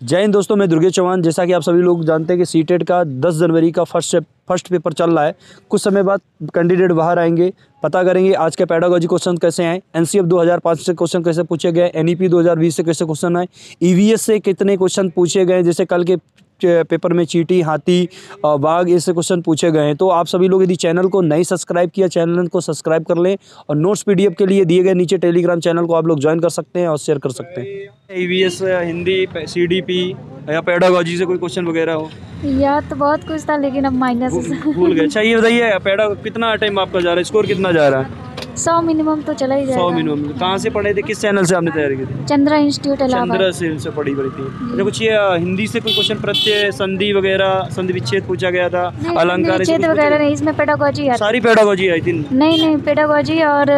जय हिंद दोस्तों, मैं दुर्गेश चौहान। जैसा कि आप सभी लोग जानते हैं कि सीटेट का 10 जनवरी का फर्स्ट पेपर चल रहा है। कुछ समय बाद कैंडिडेट बाहर आएंगे, पता करेंगे आज के पेडागोजी क्वेश्चन कैसे आए, एनसीएफ 2005 से क्वेश्चन कैसे पूछे गए, एनईपी 2020 से कैसे क्वेश्चन आए, ईवीएस से कितने क्वेश्चन पूछे गए। जैसे कल के पेपर में चींटी, हाथी, बाघ ऐसे क्वेश्चन पूछे गए हैं। तो आप सभी लोग यदि चैनल को नहीं सब्सक्राइब किया, चैनल को सब्सक्राइब कर लें और नोट्स पीडीएफ के लिए दिए गए नीचे टेलीग्राम चैनल को आप लोग ज्वाइन कर सकते हैं और शेयर कर सकते हैं। ईवीएस, हिंदी, सीडीपी या पेडागोजी से कोई क्वेश्चन वगैरह हो? याद तो बहुत कुछ था लेकिन अब माइनस भूल गए। अच्छा ये बताइए, पेडा कितना टाइम आपका जा रहा है, स्कोर कितना जा रहा है? 100 मिनिमम तो चला ही जाएगा। 100 मिनिमम। कहाँ से पढ़े थे, किस चैनल से आपने तैयारी की थी? चंद्रा इंस्टीट्यूट इलाहाबाद। चंद्रा से पढ़ी थी। अच्छा कुछ ये हिंदी से कोई क्वेश्चन, प्रत्यय, संधि वगैरह, संधि विच्छेद पूछा गया था, अलंकार विच्छेद वगैरह नहीं, इसमें पेडागोजी है। सारी पेडागोजी आई थी? नहीं, पेडागोजी और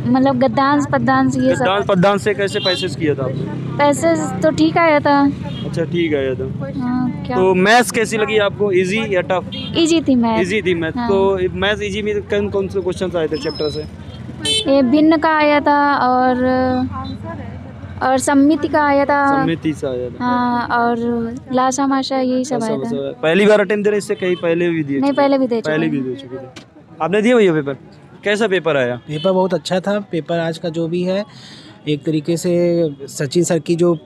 मतलब गद्यांश पद्यांश ये सब। गद्यांश पद्यांश से कैसे पैसेज किया था आपने? पैसेज तो ठीक आया था। अच्छा ठीक आया था। हाँ, क्या? तो मैथ्स कैसी लगी आपको, इजी या टफ? इजी थी मैथ। इजी थी मैथ। हाँ। तो मैथ्स इजी में कौन कौन से क्वेश्चन आए थे चैप्टर से? ये भिन्न का आया था और सम्मिति का आया था। सम्मिति से आया था। हाँ, और लाशा माशा यही सब आया था। पहली बार अटेम्प्ट दे रहे, इससे कहीं पहले भी दिए? नहीं, पहले भी दे चुके थे। आपने दिया भैया पेपर? कैसा पेपर आया? पेपर बहुत अच्छा था। पेपर आज का जो भी है, एक तरीके से सचिन सर की जो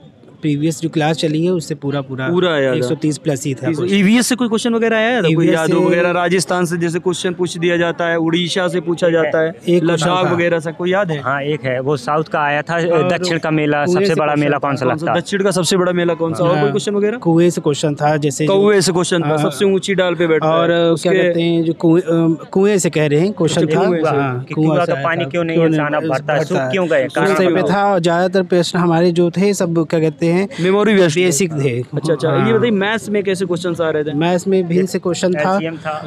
प्रीवियस जो क्लास चली है उससे पूरा आया 130 प्लस ही था। ईवीएस से कोई क्वेश्चन वगैरह आया था? कोई यादव वगैरह, राजस्थान से जैसे क्वेश्चन पूछ दिया जाता है, उड़ीसा से पूछा जाता है, लद्दाख वगैरह से कोई याद है? हाँ एक है, वो साउथ का आया था। दक्षिण का मेला सबसे बड़ा मेला कौन सा लगता है? दक्षिण का सबसे बड़ा मेला कौन सा? और कोई क्वेश्चन वगैरह? कुएं से क्वेश्चन था, जैसे कौए से क्वेश्चन था, सबसे ऊंची डाल पे बैठा और क्या कहते हैं जो कुएं से कह रहे हैं क्वेश्चन था। कुआं का पानी क्यों नहीं इंसान अब भरता है, सूख क्यों गए? पे था। और ज्यादातर प्रश्न हमारे जो थे सब क्या कहते हैं मेमोरी बेसिक थे। अच्छा ये बताइए, मैथ्स में कैसे क्वेश्चंस आ रहे थे? मैथ्स में भिन्न से क्वेश्चन था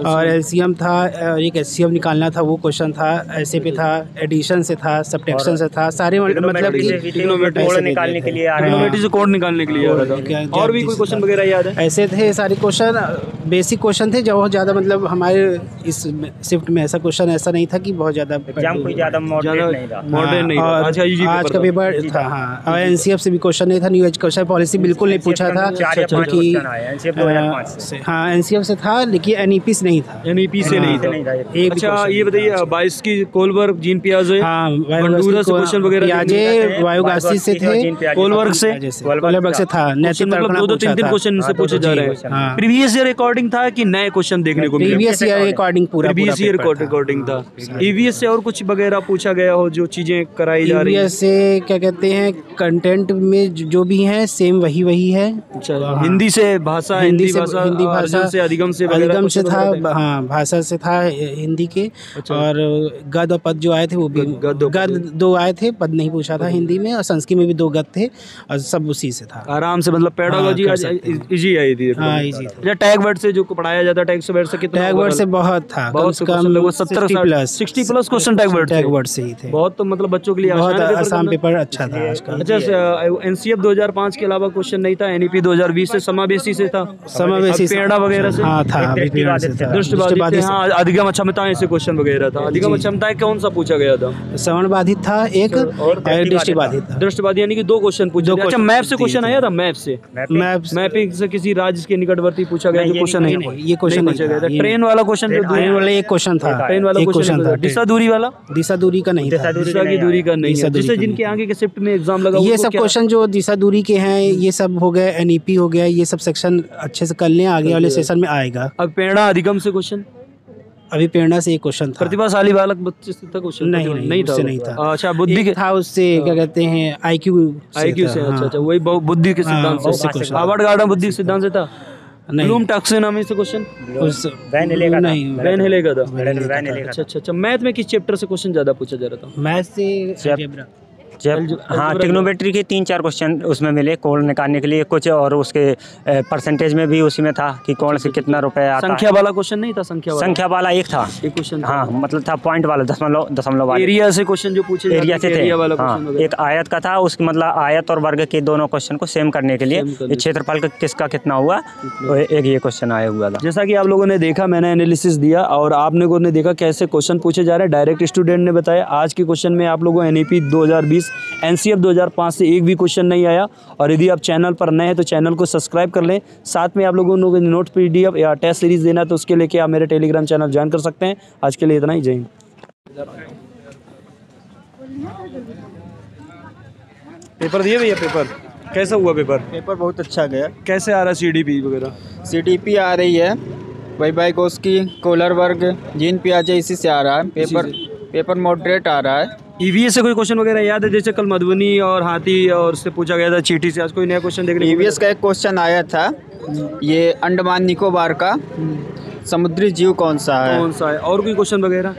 और एलसीएम था, एक एचसीएफ निकालना था, वो क्वेश्चन था। ऐसे पे था, एडिशन से था, सब्ट्रैक्शन से था, सारे मतलब कि कोड निकालने के लिए आ रहे ट्रिग्नोमेट्री से कोड निकालने के लिए आ रहा था। और भी कोई क्वेश्चन वगैरह याद है? ऐसे थे सारे क्वेश्चन, बेसिक क्वेश्चन थे जो बहुत ज्यादा, मतलब हमारे इस शिफ्ट में ऐसा क्वेश्चन ऐसा नहीं था कि बहुत ज्यादा एग्जाम कोई ज्यादा मॉडर्न नहीं था। आज का पेपर था। हाँ, और एनसीएफ से भी क्वेश्चन नहीं था, न्यू एजुकेशन पॉलिसी बिल्कुल नहीं पूछा था क्योंकि हाँ एनसीएफ से था लेकिन एनईपी से नहीं था। एनईपी से नहीं था। अच्छा ये बताइए, 22 की कोलबर्ग, जीन पियाजे, बंडूरा से क्वेश्चन वगैरह? पियाजे वायुगासी से थे, कोलबर्ग से था। नैतिक मतलब 2-3 क्वेश्चन से पूछे जा रहे हैं। प्रीवियस ईयर रिकॉर्डिंग था कि नए क्वेश्चन देखने को मिले? प्रीवियस ईयर रिकॉर्डिंग पूरा प्रीवियस ईयर रिकॉर्डिंग था। ईवीएस से और कुछ वगैरह पूछा गया हो जो चीजें कराई जा रही है? ईवीएस से क्या कहते हैं, कंटेंट में जो भी है सेम वही है। अच्छा, हिंदी से भाषा, हिंदी भाषा से अधिगम से था। हाँ, भाषा से था हिंदी के। और गद और पद जो आए थे वो भी गद 2 आए थे, पद नहीं पूछा था हिंदी में। और संस्कृत में भी 2 गद थे और सब उसी से था। आराम से, मतलब पेडागोजी इजी आई थी। हाँ इजी था। टैग वर्ड से जो पढ़ाया जाता है, टैग वर्ड से कितना? टैग वर्ड से बहुत था, बहुत कम, 60 प्लस क्वेश्चन टैग वर्ड से ही थे। बहुत, तो मतलब बच्चों के लिए आसान पेपर अच्छा था आज का। अच्छा, एनसीएफ 2005 के अलावा क्वेश्चन नहीं था? एनईपी 2020 से समावेशी से था? समावेशी पेड़ा वगैरह से? हाँ था। दृष्टिबाधित, हाँ, अधिगम क्षमताएं से क्वेश्चन वगैरह था। अधिगम क्षमताएं कौन सा पूछा गया था? श्रवण बाधित था एक और दृष्टिबाधित, यानी कि 2 क्वेश्चन पूछे। अच्छा, मैप से क्वेश्चन आया था? मैपिंग से किसी राज्य के निकटवर्ती पूछा गया क्वेश्चन? नहीं, ये क्वेश्चन पूछा गया था। ट्रेन वाला क्वेश्चन, ट्रेन वाला एक क्वेश्चन था। ट्रेन वाला क्वेश्चन था। दिशा दूरी वाला? दिशा दूरी का नहीं था। दिशा की दूरी का नहीं है। जिससे जिनके आगे के शिफ्ट में एग्जाम लगा, ये सब क्वेश्चन जो दिशा दूरी के हैं ये सब हो गए। एनईपी हो गया, ये सब सेक्शन अच्छे से कर लें, आगे वाले सेशन में आएगा। अब प्रेरणा अधिगम से क्वेश्चन? अभी प्रेरणा से एक क्वेश्चन था। प्रतिभाशाली बालक बच्चे से था क्वेश्चन? नहीं था। अच्छा, बुद्धि के था, उससे क्या कहते हैं आईक्यू से। अच्छा, वही बुद्धि के सिद्धांत से। हार्वर्ड गार्डन बुद्धि के सिद्धांत से था? ब्लूम टैक्सोनॉमी से क्वेश्चन? वैन हेलेगा था। अच्छा, मैथ में किस चैप्टर से क्वेश्चन ज्यादा पूछा जा रहा था? मैथ से हाँ, ट्रिग्नोमेट्री के 3-4 क्वेश्चन उसमें मिले कोण निकालने के लिए कुछ, और उसके परसेंटेज में भी उसी में था कि कौन से कितना रुपए आता है। संख्या वाला क्वेश्चन नहीं था? संख्या वाला एक था, एक क्वेश्चन। हाँ, मतलब था पॉइंट वाला, दशमलव वाला। एरिया से क्वेश्चन जो पूछे, एरिया से थे। हाँ, एक आयत का था, उसके मतलब आयत और वर्ग के दोनों क्वेश्चन को सेम करने के लिए क्षेत्रफल का किसका कितना हुआ, एक ये क्वेश्चन आया हुआ था। जैसा कि आप लोगों ने देखा, मैंने एनालिसिस दिया और आप लोगों ने देखा कैसे क्वेश्चन पूछे जा रहे हैं। डायरेक्ट स्टूडेंट ने बताया। आज के क्वेश्चन में आप लोगों को एनईपी 2020 2023 NCF 2005 से एक भी क्वेश्चन नहीं आया। और यदि आप चैनल पर नए हैं तो चैनल को सब्सक्राइब कर लें। साथ में आप लोगों को नोट PDF या टेस्ट सीरीज़ देना है तो उसके लेके आप मेरे टेलीग्राम चैनल ज्वाइन कर सकते हैं। आज के लिए इतना ही, जय हिंद। पेपर दिए भैया? पेपर कैसा हुआ? पेपर बहुत अच्छा गया। कैसे आ रहा है CDP वगैरह? CDP आ रही है, वाइबाइकोस्की, कोलरबर्ग, जीन पियाजे, इसी से आ रहा है। पेपर मॉडरेट आ रहा है। EVS से कोई क्वेश्चन वगैरह याद है? जैसे कल मधुबनी और हाथी और उससे पूछा गया था चींटी से, आज कोई नया क्वेश्चन देखने को EVS का एक क्वेश्चन आया था, ये अंडमान निकोबार का समुद्री जीव कौन सा है। और कोई क्वेश्चन वगैरह?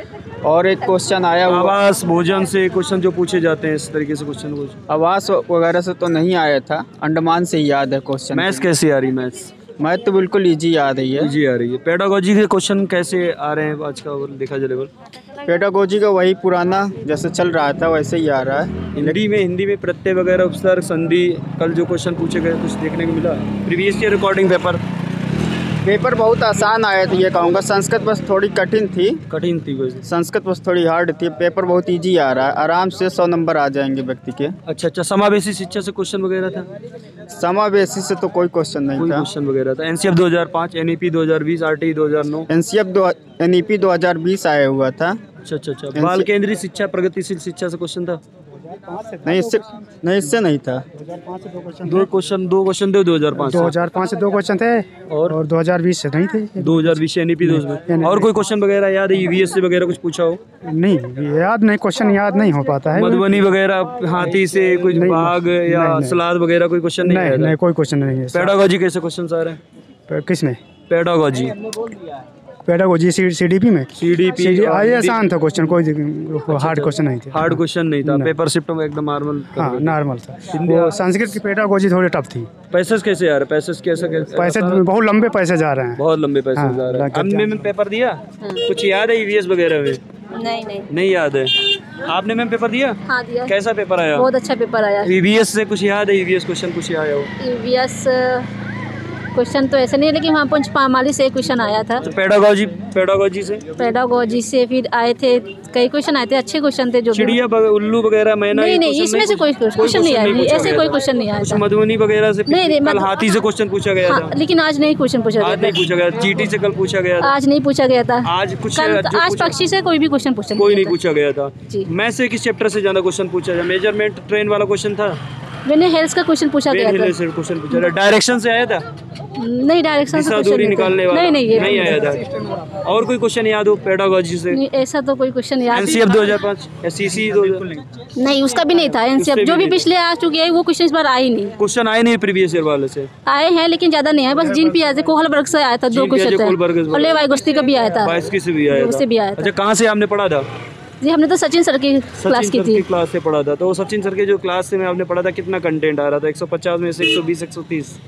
और एक क्वेश्चन आया हुआ आवास भोजन से क्वेश्चन जो पूछे जाते हैं, इस तरीके से क्वेश्चन। आवास वगैरह से तो नहीं आया था, अंडमान से ही याद है क्वेश्चन। मैथ्स कैसी आ रही? मैथ्स तो बिल्कुल इजी आ रही है। इजी आ रही है। पेडागोजी के क्वेश्चन कैसे आ रहे हैं आज का देखा जाए लेवल? पेडागोजी का वही पुराना जैसे चल रहा था वैसे ही आ रहा है। हिंदी में प्रत्यय वगैरह, उपसर्ग, संधि, कल जो क्वेश्चन पूछे गए कुछ देखने को मिला? प्रीवियस ईयर रिकॉर्डिंग पेपर बहुत आसान आया था ये कहूँगा। संस्कृत बस थोड़ी कठिन थी वैसे। संस्कृत बस थोड़ी हार्ड थी। पेपर बहुत इजी आ रहा है, आराम से 100 नंबर आ जाएंगे व्यक्ति के। अच्छा, समावेशी शिक्षा से क्वेश्चन वगैरह था? समावेशी से तो कोई क्वेश्चन नहीं था। क्वेश्चन वगैरह था। NCF 2005, NEP 2020, RTE 2009। NEP 2020 आया हुआ था। अच्छा। बाल केंद्रीय शिक्षा, प्रगतिशील शिक्षा से क्वेश्चन था? नहीं, इससे नहीं था। दो क्वेश्चन थे 2005 से 2 क्वेश्चन थे और 2020 से नहीं थे। 2020 से NEP 2020। और कोई क्वेश्चन वगैरह याद है? EVS से वगैरह कुछ पूछा हो? नहीं, याद नहीं, क्वेश्चन याद नहीं हो पाता है। मधुबनी वगैरह, हाथी से कुछ बाघ या सलाद वगैरह कोई क्वेश्चन नहीं? कोई क्वेश्चन नहीं है। पेडागोजी कैसे क्वेश्चन आ रहे हैं? किसमें? पेडागोजी CDP में आए आसान था क्वेश्चन, कोई हार्ड क्वेश्चन नहीं था। हार्ड क्वेश्चन नहीं था। पेपर शिफ्ट में एकदम नॉर्मल। हाँ, नॉर्मल था। वो संस्कृत की पेडागोजी थोड़ी टफ थी। पैसेज कैसे आ रहे? पैसे बहुत लंबे पैसे जा रहे हैं। बहुत लंबे पैसे जा रहे हैं। हमने मैम पेपर दिया, कुछ याद है EVS वगैरह में? नहीं याद है। आपने मैम पेपर दिया? हाँ, दिया। कैसा पेपर आया? बहुत अच्छा पेपर आया। EVS से कुछ याद है? EVS क्वेश्चन कुछ आया हो? EVS क्वेश्चन तो ऐसे नहीं है, लेकिन वहाँ पंचपामाली से एक क्वेश्चन आया था। तो पेडागोजी से फिर आए थे कई क्वेश्चन आए थे, अच्छे क्वेश्चन थे। जो चिड़िया, उल्लू वगैरह, मैना? नहीं, इसमें से कोई क्वेश्चन नहीं आया। ऐसे कोई क्वेश्चन नहीं आया। मधुबनी वगैरह से नहीं, कल हाथी से क्वेश्चन पूछा गया था, लेकिन आज नहीं क्वेश्चन पूछा गया। चींटी से कल पूछा गया था, आज नहीं पूछा गया था। आज पक्षी से कोई भी क्वेश्चन नहीं पूछा गया था। मैं से किस चैप्टर से ज्यादा क्वेश्चन पूछा गया? मेजरमेंट ट्रेन वाला क्वेश्चन था। मैंने हेल्थ का क्वेश्चन पूछा गया था। डायरेक्शन से आया था? नहीं, डायरेक्शन से दूरी निकालने वाला नहीं आया था। और कोई क्वेश्चन याद हो पेडागोजी से? नहीं, ऐसा तो कोई क्वेश्चन याद। NCF 2005, SCC नहीं, उसका भी नहीं था। NCF जो भी पिछले आ चुके हैं वो क्वेश्चन इस बार आए नहीं। क्वेश्चन आए नहीं प्रीवियस ईयर वाले से? आए हैं लेकिन ज्यादा नहीं आए। बस जीन पियाजे कोहलबर्ग से आया था 2 क्वेश्चन, और लेवाइगोस्की का भी आया था। उससे भी आया था। अच्छा, कहाँ से आपने पढ़ा था? जी, हमने तो सचिन सर की क्लास की थी। क्लास से पढ़ा था। तो सचिन सर के जो क्लास से में आपने पढ़ा था, कितना कंटेंट आ रहा था? 150 में से 120, 130?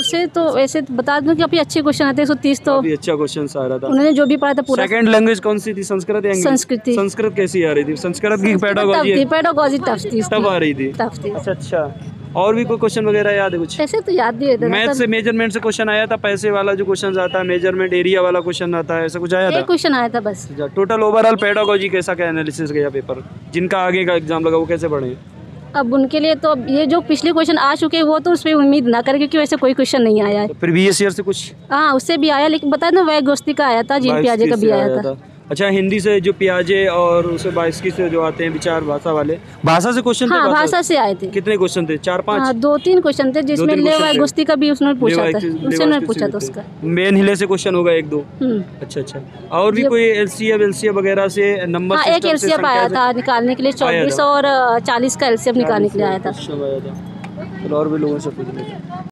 उसे तो वैसे बता दूं कि अभी अच्छे क्वेश्चन आते हैं। 130 तो अभी अच्छा क्वेश्चन आ रहा था। उन्होंने जो भी पढ़ा था पूरा। सेकंड लैंग्वेज कौन सी थी? संस्कृत या संस्कृत? संस्कृत कैसी आ रही थी? संस्कृत की पेडागोजी टफ आ रही थी। अच्छा। और भी कोई क्वेश्चन वगैरह याद है कुछ? ऐसे तो याद नहीं रहता। मैथ से मेजरमेंट से क्वेश्चन आया था, पैसे वाला जो क्वेश्चन आता है, मेजरमेंट एरिया वाला क्वेश्चन आता है, ऐसा कुछ आया था? एक क्वेश्चन आया था बस। टोटल ओवरऑल पेडागोजी कैसा क्या एनालिसिस गया पेपर? जिनका आगे का एग्जाम लगा वो कैसे पढ़े? अब उनके लिए तो ये जो पिछले क्वेश्चन आ चुके हैं वो तो उस पर उम्मीद ना करें, क्योंकि वैसे कोई क्वेश्चन नहीं आया है। प्रीवियस ईयर से कुछ? हाँ, उससे भी आया, लेकिन बता दो वाइबाइकोस्की का आया था, जीन पियाजे का भी आया था। अच्छा, हिंदी से जो पियाजे और उसे बाइस्की से जो आते हैं विचार भाषा वाले, भाषा से क्वेश्चन थे? हाँ, भाषा से आए थे। कितने क्वेश्चन थे? 4-5? 2-3 क्वेश्चन थे, जिसमें लेवाइगोस्की का भी उसने पूछा था, उसने पूछा था उसका। मेन हिले से क्वेश्चन होगा 1-2? अच्छा। और भी कोई LCF वगैरह से नंबर? हाँ, एक LCF आया था निकालने के लिए, 24 और 40 का LCF निकालने के लिए आया था। और भी लोगों से पूछ लेते हैं।